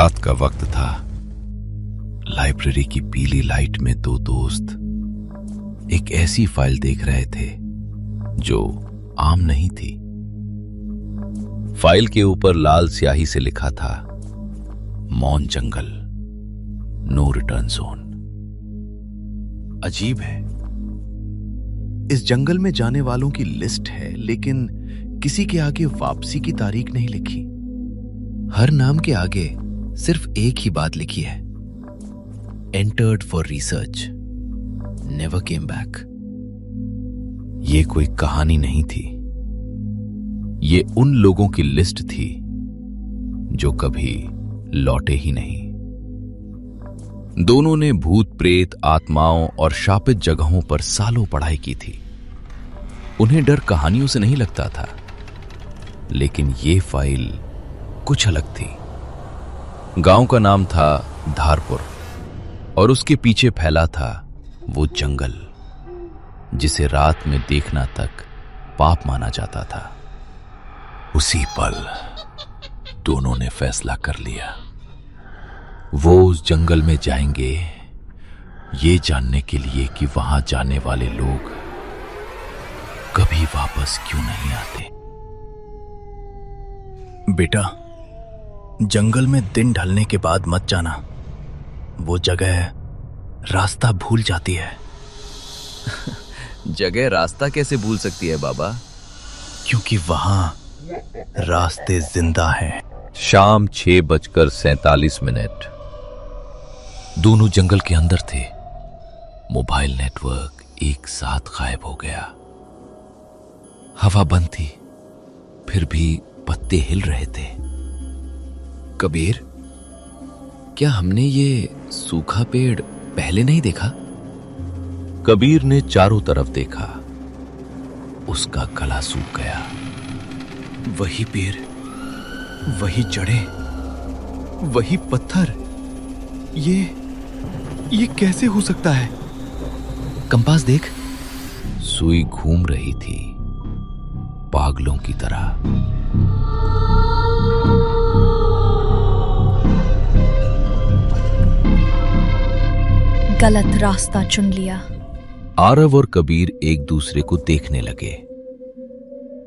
रात का वक्त था। लाइब्रेरी की पीली लाइट में दो दोस्त एक ऐसी फाइल देख रहे थे जो आम नहीं थी। फाइल के ऊपर लाल स्याही से लिखा था, मौन जंगल, नो रिटर्न जोन। अजीब है, इस जंगल में जाने वालों की लिस्ट है, लेकिन किसी के आगे वापसी की तारीख नहीं लिखी। हर नाम के आगे सिर्फ एक ही बात लिखी है, entered for research, never came back. ये कोई कहानी नहीं थी, ये उन लोगों की लिस्ट थी जो कभी लौटे ही नहीं। दोनों ने भूत प्रेत, आत्माओं और शापित जगहों पर सालों पढ़ाई की थी। उन्हें डर कहानियों से नहीं लगता था, लेकिन ये फाइल कुछ अलग थी। गांव का नाम था धारपुर और उसके पीछे फैला था वो जंगल जिसे रात में देखना तक पाप माना जाता था। उसी पल दोनों ने फैसला कर लिया, वो उस जंगल में जाएंगे ये जानने के लिए कि वहां जाने वाले लोग कभी वापस क्यों नहीं आते। बेटा, जंगल में दिन ढलने के बाद मत जाना, वो जगह रास्ता भूल जाती है। जगह रास्ता कैसे भूल सकती है बाबा? क्योंकि वहां रास्ते जिंदा हैं। शाम 6:47। दोनों जंगल के अंदर थे। मोबाइल नेटवर्क एक साथ गायब हो गया। हवा बंद थी, फिर भी पत्ते हिल रहे थे। कबीर, क्या हमने ये सूखा पेड़ पहले नहीं देखा? कबीर ने चारों तरफ देखा। उसका गला सूख गया। वही पेड़, वही जड़ें, वही पत्थर, ये कैसे हो सकता है? कंपास देख। सुई घूम रही थी पागलों की तरह। गलत रास्ता चुन लिया। आरव और कबीर एक दूसरे को देखने लगे।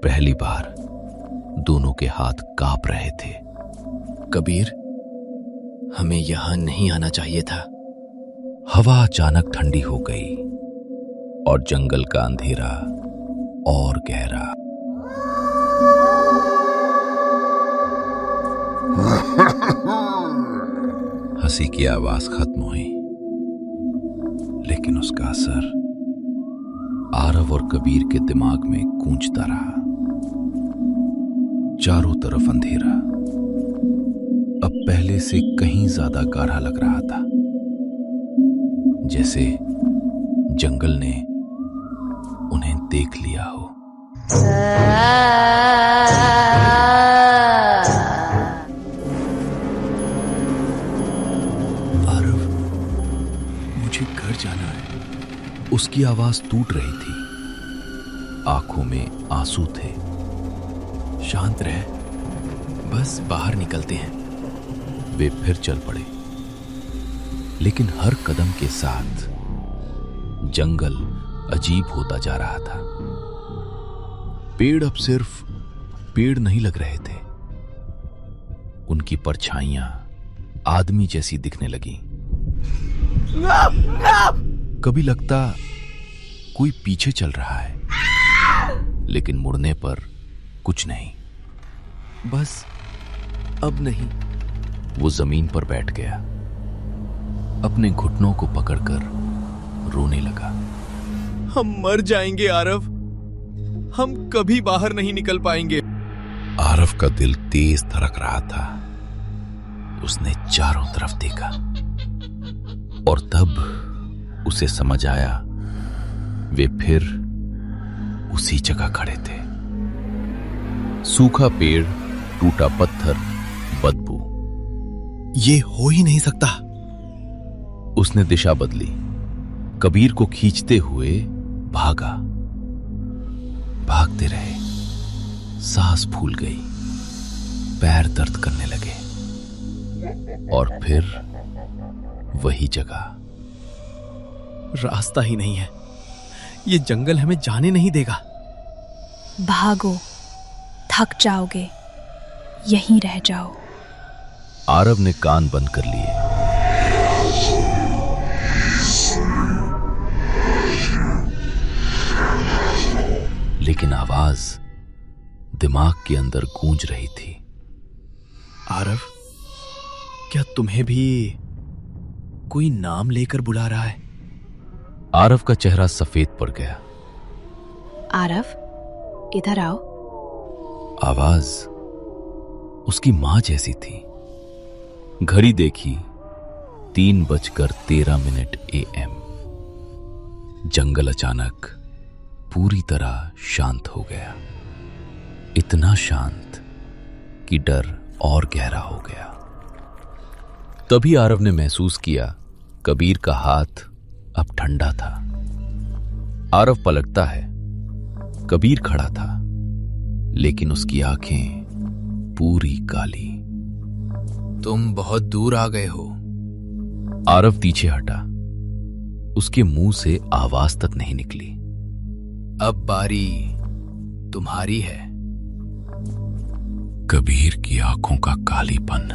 पहली बार दोनों के हाथ कांप रहे थे। कबीर, हमें यहां नहीं आना चाहिए था। हवा अचानक ठंडी हो गई और जंगल का अंधेरा और गहरा। हंसी की आवाज खत्म हुई, लेकिन उसका असर आरव और कबीर के दिमाग में गूंजता रहा। चारों तरफ अंधेरा अब पहले से कहीं ज्यादा गाढ़ा लग रहा था, जैसे जंगल ने उन्हें देख लिया हो। आरव, मुझे घर जाना है। उसकी आवाज टूट रही थी, आंखों में आंसू थे। शांत रह, बस बाहर निकलते हैं। वे फिर चल पड़े, लेकिन हर कदम के साथ जंगल अजीब होता जा रहा था। पेड़ अब सिर्फ पेड़ नहीं लग रहे थे, उनकी परछाइयां आदमी जैसी दिखने लगी। कभी लगता कोई पीछे चल रहा है, लेकिन मुड़ने पर कुछ नहीं। बस अब नहीं। वो जमीन पर बैठ गया, अपने घुटनों को पकड़कर रोने लगा। हम मर जाएंगे आरव, हम कभी बाहर नहीं निकल पाएंगे। आरव का दिल तेज धड़क रहा था। उसने चारों तरफ देखा और तब उसे समझ आया, वे फिर उसी जगह खड़े थे। सूखा पेड़, टूटा पत्थर, बदबू। ये हो ही नहीं सकता। उसने दिशा बदली, कबीर को खींचते हुए भागा। भागते रहे, सांस फूल गई, पैर दर्द करने लगे। और फिर वही जगह। रास्ता ही नहीं है, ये जंगल हमें जाने नहीं देगा। भागो, थक जाओगे, यहीं रह जाओ। आरव ने कान बंद कर लिए। लेकिन आवाज दिमाग के अंदर गूंज रही थी। आरव, क्या तुम्हें भी कोई नाम लेकर बुला रहा है? आरव का चेहरा सफेद पड़ गया। आरव, इधर आओ। आवाज उसकी मां जैसी थी। घड़ी देखी, 3:13 AM। जंगल अचानक पूरी तरह शांत हो गया। इतना शांत कि डर और गहरा हो गया। तभी आरव ने महसूस किया कबीर का हाथ अब ठंडा था। आरव पलटता है। कबीर खड़ा था, लेकिन उसकी आंखें पूरी काली। तुम बहुत दूर आ गए हो। आरव पीछे हटा। उसके मुंह से आवाज तक नहीं निकली। अब बारी तुम्हारी है। कबीर की आंखों का कालीपन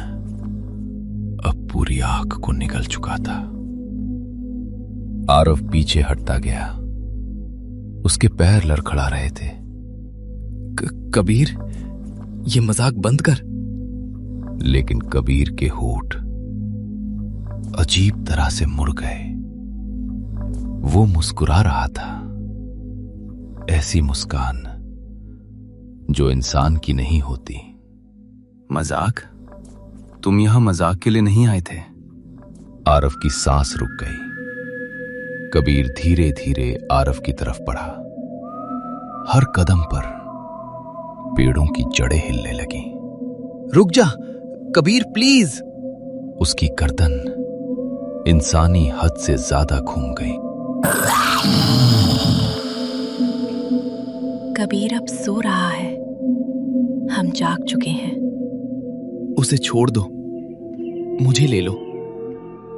अब पूरी आंख को निगल चुका था। आरव पीछे हटता गया। उसके पैर लड़खड़ा रहे थे। कबीर, ये मजाक बंद कर। लेकिन कबीर के होठ अजीब तरह से मुड़ गए। वो मुस्कुरा रहा था, ऐसी मुस्कान जो इंसान की नहीं होती। मजाक? तुम यहां मजाक के लिए नहीं आए थे। आरव की सांस रुक गई। कबीर धीरे धीरे आरव की तरफ बढ़ा। हर कदम पर पेड़ों की जड़ें हिलने लगी। रुक जा कबीर, प्लीज। उसकी गर्दन इंसानी हद से ज्यादा घूम गई। कबीर अब सो रहा है, हम जाग चुके हैं। उसे छोड़ दो, मुझे ले लो।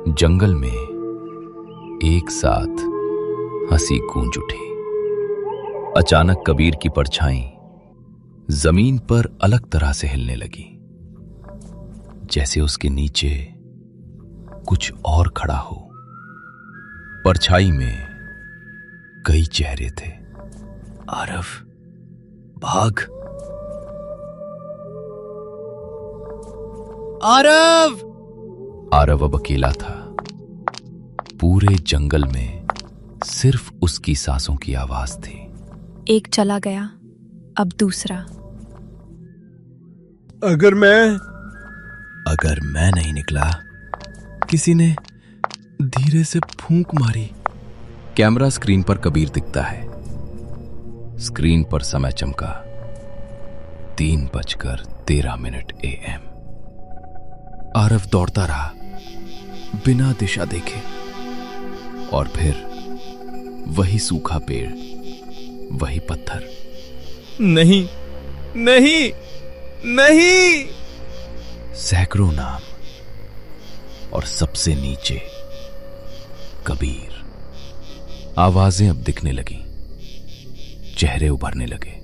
जंगल में एक साथ हंसी गूंज उठी। अचानक कबीर की परछाई जमीन पर अलग तरह से हिलने लगी, जैसे उसके नीचे कुछ और खड़ा हो। परछाई में कई चेहरे थे। आरव, भाग। आरव! आरव अब अकेला था। पूरे जंगल में सिर्फ उसकी सांसों की आवाज थी। एक चला गया, अब दूसरा। अगर मैं नहीं निकला। किसी ने धीरे से फूंक मारी। कैमरा स्क्रीन पर कबीर दिखता है। स्क्रीन पर समय चमका 3:13 AM। आरव दौड़ता रहा, बिना दिशा देखे। और फिर वही सूखा पेड़, वही पत्थर। नहीं, नहीं, नहीं! सैकड़ों नाम, और सबसे नीचे कबीर। आवाजें अब दिखने लगी, चेहरे उभरने लगे।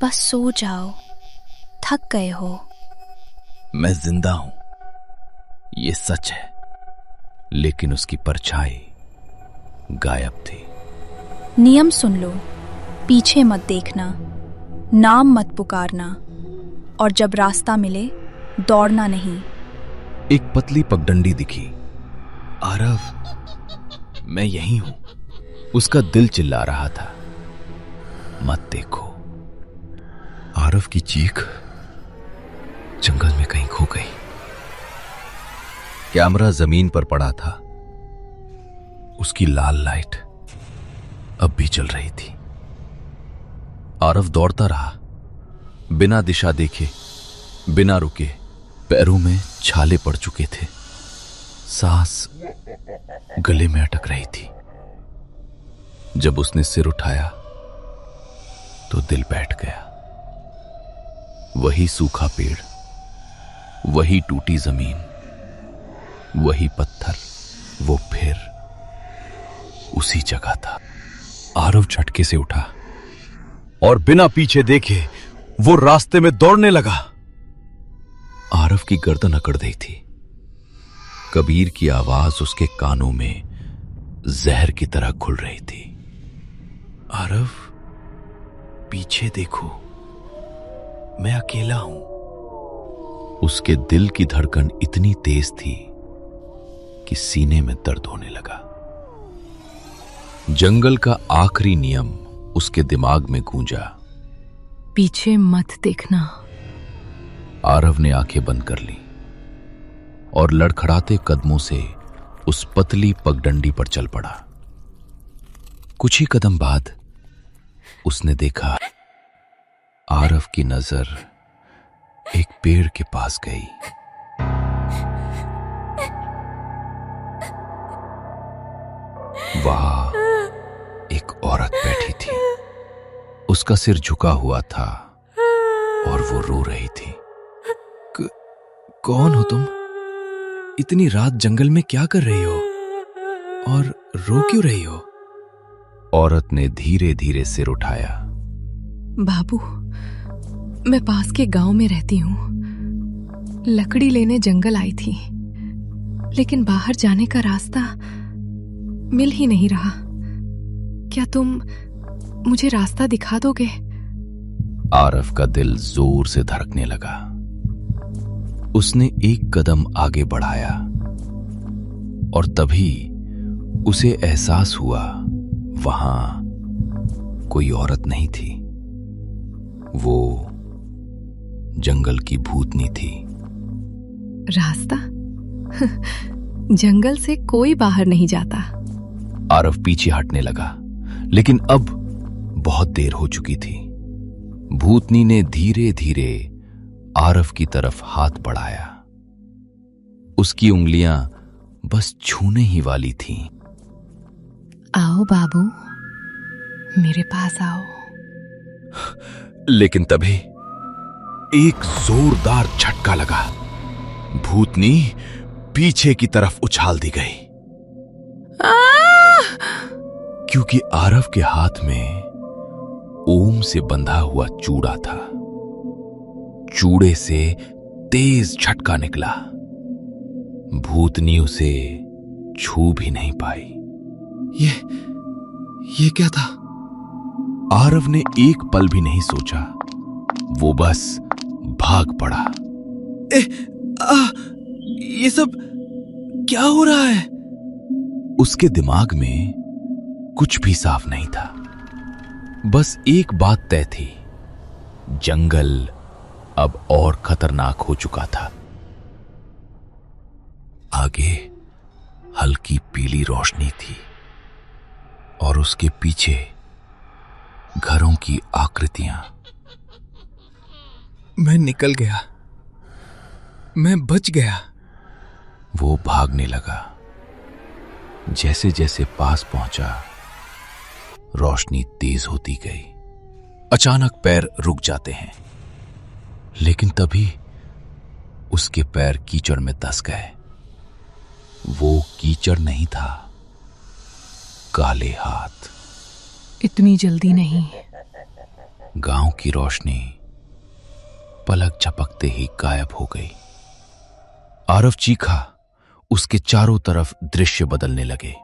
बस सो जाओ, थक गए हो। मैं जिंदा हूं, ये सच है। लेकिन उसकी परछाई गायब थी। नियम सुन लो, पीछे मत देखना, नाम मत पुकारना, और जब रास्ता मिले दौड़ना नहीं। एक पतली पगडंडी दिखी। आरव, मैं यहीं हूं। उसका दिल चिल्ला रहा था, मत देखो। आरव की चीख जंगल में कहीं खो गई। कैमरा जमीन पर पड़ा था। उसकी लाल लाइट अब भी जल रही थी। आरव दौड़ता रहा, बिना दिशा देखे, बिना रुके। पैरों में छाले पड़ चुके थे। सांस गले में अटक रही थी। जब उसने सिर उठाया तो दिल बैठ गया। वही सूखा पेड़, वही टूटी जमीन, वही पत्थर, वो फिर उसी जगह था। आरव झटके से उठा और बिना पीछे देखे वो रास्ते में दौड़ने लगा। आरव की गर्दन अकड़ गई थी। कबीर की आवाज उसके कानों में जहर की तरह घुल रही थी। आरव, पीछे देखो, मैं अकेला हूं। उसके दिल की धड़कन इतनी तेज थी कि सीने में दर्द होने लगा। जंगल का आखिरी नियम उसके दिमाग में गूंजा। पीछे मत देखना। आरव ने आंखें बंद कर ली और लड़खड़ाते कदमों से उस पतली पगडंडी पर चल पड़ा। कुछ ही कदम बाद उसने देखा, आरव की नजर एक पेड़ के पास गई। वहां एक औरत बैठी थी। उसका सिर झुका हुआ था और वो रो रही थी। कौन हो तुम? इतनी रात जंगल में क्या कर रही हो और रो क्यों रही हो? औरत ने धीरे धीरे सिर उठाया। बाबू, मैं पास के गांव में रहती हूँ। लकड़ी लेने जंगल आई थी, लेकिन बाहर जाने का रास्ता मिल ही नहीं रहा। क्या तुम मुझे रास्ता दिखा दोगे? आरव का दिल जोर से धड़कने लगा। उसने एक कदम आगे बढ़ाया और तभी उसे एहसास हुआ वहां कोई औरत नहीं थी। वो जंगल की भूतनी थी। रास्ता? जंगल से कोई बाहर नहीं जाता। आरव पीछे हटने लगा, लेकिन अब बहुत देर हो चुकी थी। भूतनी ने धीरे धीरे आरव की तरफ हाथ बढ़ाया। उसकी उंगलियां बस छूने ही वाली थीं। आओ बाबू, मेरे पास आओ। लेकिन तभी एक जोरदार झटका लगा। भूतनी पीछे की तरफ उछाल दी गई, क्योंकि आरव के हाथ में ओम से बंधा हुआ चूड़ा था। चूड़े से तेज झटका निकला। भूतनी उसे छू भी नहीं पाई। ये क्या था? आरव ने एक पल भी नहीं सोचा। वो बस भाग पड़ा। ये सब क्या हो रहा है? उसके दिमाग में कुछ भी साफ नहीं था। बस एक बात तय थी, जंगल अब और खतरनाक हो चुका था। आगे हल्की पीली रोशनी थी और उसके पीछे घरों की आकृतियां। मैं निकल गया, मैं बच गया। वो भागने लगा। जैसे जैसे पास पहुंचा, रोशनी तेज होती गई। अचानक पैर रुक जाते हैं, लेकिन तभी उसके पैर कीचड़ में धंस गए। वो कीचड़ नहीं था, काले हाथ। इतनी जल्दी नहीं। गांव की रोशनी पलक झपकते ही गायब हो गई। आरव चीखा। उसके चारों तरफ दृश्य बदलने लगे।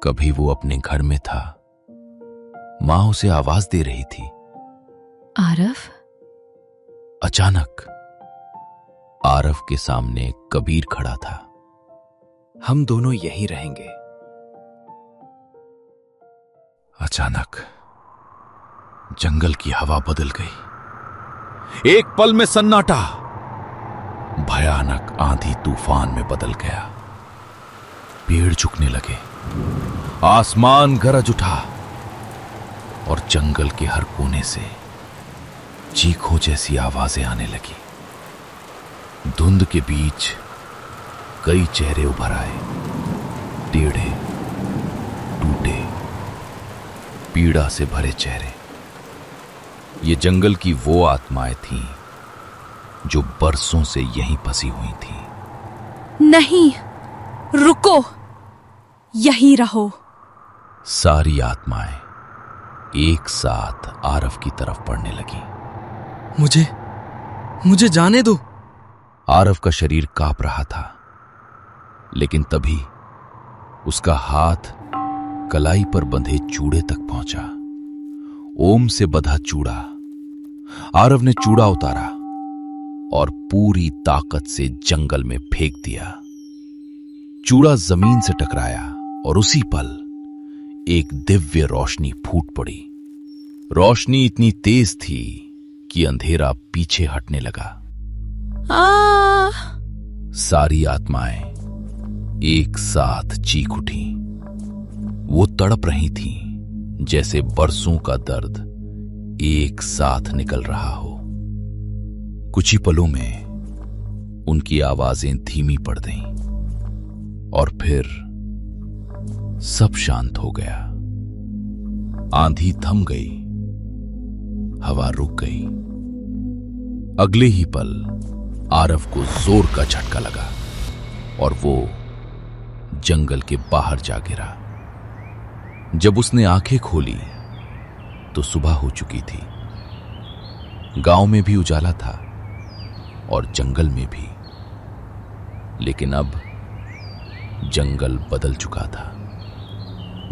कभी वो अपने घर में था, मां उसे आवाज दे रही थी। आरव? अचानक आरव के सामने कबीर खड़ा था। हम दोनों यहीं रहेंगे। अचानक जंगल की हवा बदल गई। एक पल में सन्नाटा भयानक आंधी तूफान में बदल गया। पेड़ झुकने लगे, आसमान गरज उठा और जंगल के हर कोने से चीखों जैसी आवाजें आने लगी। धुंध के बीच कई चेहरे उभर आए, टेढ़े, टूटे, पीड़ा से भरे चेहरे। ये जंगल की वो आत्माएं थीं जो बरसों से यहीं फंसी हुई थीं। नहीं, रुको, यहीं रहो। सारी आत्माएं एक साथ आरव की तरफ बढ़ने लगी। मुझे जाने दो। आरव का शरीर कांप रहा था, लेकिन तभी उसका हाथ कलाई पर बंधे चूड़े तक पहुंचा। ओम से बंधा चूड़ा। आरव ने चूड़ा उतारा और पूरी ताकत से जंगल में फेंक दिया। चूड़ा जमीन से टकराया और उसी पल एक दिव्य रोशनी फूट पड़ी। रोशनी इतनी तेज थी कि अंधेरा पीछे हटने लगा। सारी आत्माएं एक साथ चीख उठी। वो तड़प रही थीं जैसे बरसों का दर्द एक साथ निकल रहा हो। कुछ ही पलों में उनकी आवाजें धीमी पड़ गईं और फिर सब शांत हो गया। आंधी थम गई, हवा रुक गई। अगले ही पल आरव को जोर का झटका लगा और वो जंगल के बाहर जा गिरा। जब उसने आंखें खोली तो सुबह हो चुकी थी। गांव में भी उजाला था और जंगल में भी, लेकिन अब जंगल बदल चुका था।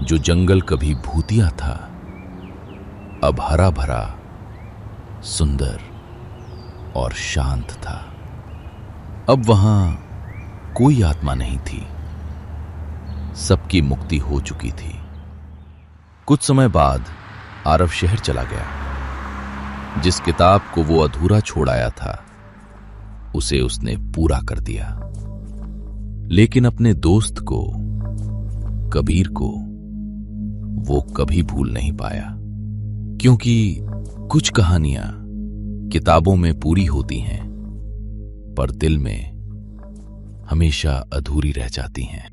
जो जंगल कभी भूतिया था, अब हरा भरा, सुंदर और शांत था। अब वहां कोई आत्मा नहीं थी। सबकी मुक्ति हो चुकी थी। कुछ समय बाद आरव शहर चला गया। जिस किताब को वो अधूरा छोड़ आया था, उसे उसने पूरा कर दिया। लेकिन अपने दोस्त को, कबीर को, वो कभी भूल नहीं पाया, क्योंकि कुछ कहानियां किताबों में पूरी होती हैं, पर दिल में हमेशा अधूरी रह जाती हैं।